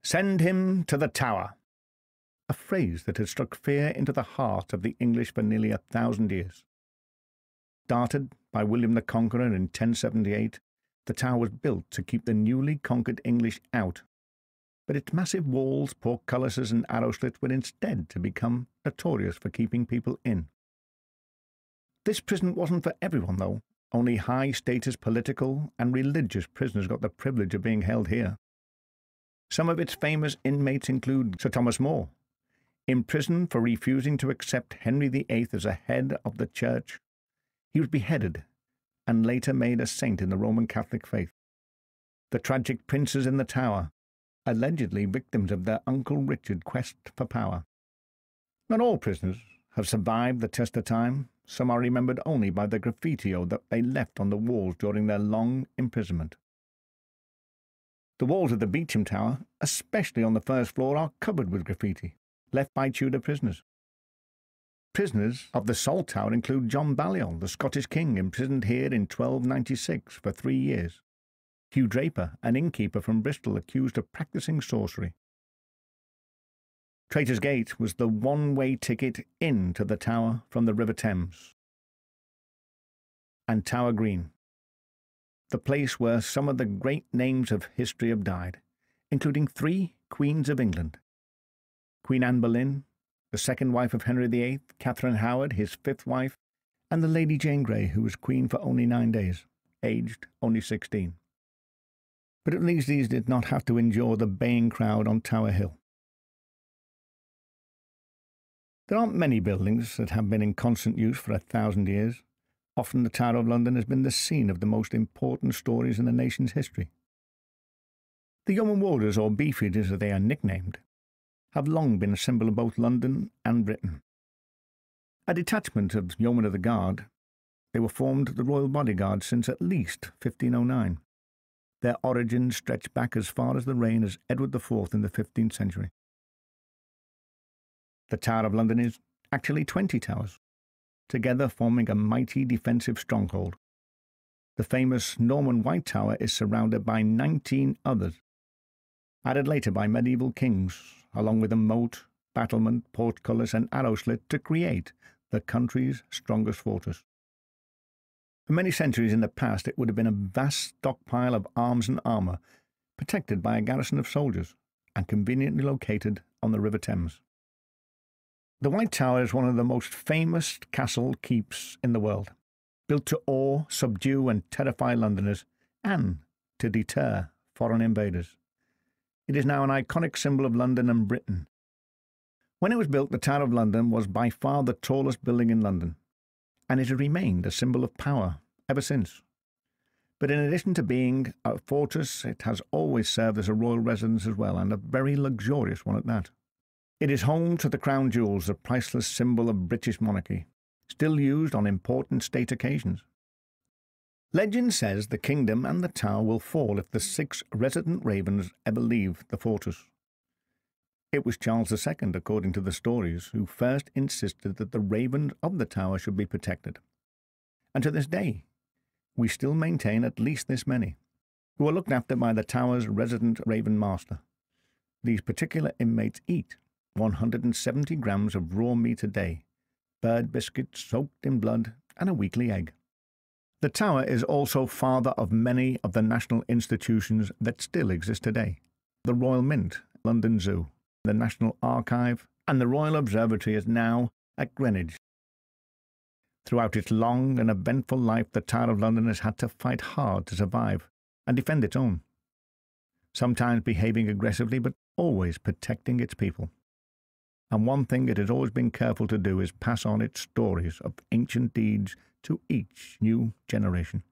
"Send him to the Tower," a phrase that had struck fear into the heart of the English for nearly 1,000 years. Started by William the Conqueror in 1078, the Tower was built to keep the newly conquered English out, but its massive walls, portcullises and arrow slits were instead to become notorious for keeping people in. This prison wasn't for everyone, though. Only high-status political and religious prisoners got the privilege of being held here. Some of its famous inmates include Sir Thomas More, imprisoned for refusing to accept Henry VIII as a head of the Church. He was beheaded and later made a saint in the Roman Catholic faith. The tragic princes in the Tower, allegedly victims of their Uncle Richard's quest for power. Not all prisoners have survived the test of time. Some are remembered only by the graffiti that they left on the walls during their long imprisonment. The walls of the Beauchamp Tower, especially on the first floor, are covered with graffiti, left by Tudor prisoners. Prisoners of the Salt Tower include John Balliol, the Scottish king, imprisoned here in 1296 for 3 years. Hugh Draper, an innkeeper from Bristol, accused of practising sorcery. Traitor's Gate was the one-way ticket into the Tower from the River Thames. And Tower Green, the place where some of the great names of history have died, including 3 Queens of England. Queen Anne Boleyn, the second wife of Henry VIII, Catherine Howard, his 5th wife, and the Lady Jane Grey, who was queen for only 9 days, aged only 16. But at least these did not have to endure the baying crowd on Tower Hill. There aren't many buildings that have been in constant use for 1,000 years. Often the Tower of London has been the scene of the most important stories in the nation's history. The Yeoman Warders, or Beefeaters as they are nicknamed, have long been a symbol of both London and Britain. A detachment of Yeomen of the Guard, they were formed the Royal Bodyguard since at least 1509. Their origins stretch back as far as the reign of Edward IV in the 15th century. The Tower of London is actually 20 towers, together forming a mighty defensive stronghold. The famous Norman White Tower is surrounded by 19 others, added later by medieval kings, along with a moat, battlement, portcullis and arrow slit to create the country's strongest fortress. For many centuries in the past, it would have been a vast stockpile of arms and armour, protected by a garrison of soldiers, and conveniently located on the River Thames. The White Tower is one of the most famous castle keeps in the world, built to awe, subdue and terrify Londoners, and to deter foreign invaders. It is now an iconic symbol of London and Britain. When it was built, the Tower of London was by far the tallest building in London, and it has remained a symbol of power ever since. But in addition to being a fortress, it has always served as a royal residence as well, and a very luxurious one at that. It is home to the crown jewels, the priceless symbol of British monarchy, still used on important state occasions. Legend says the kingdom and the tower will fall if the 6 resident ravens ever leave the fortress. It was Charles II, according to the stories, who first insisted that the ravens of the tower should be protected. And to this day, we still maintain at least this many, who are looked after by the tower's resident raven master. These particular inmates eat 170 grams of raw meat a day, bird biscuits soaked in blood, and a weekly egg. The tower is also father of many of the national institutions that still exist today: the Royal Mint, London Zoo, the National Archive, and the Royal Observatory is now at Greenwich. Throughout its long and eventful life, the Tower of London has had to fight hard to survive and defend its own, sometimes behaving aggressively but always protecting its people. And one thing it has always been careful to do is pass on its stories of ancient deeds to each new generation.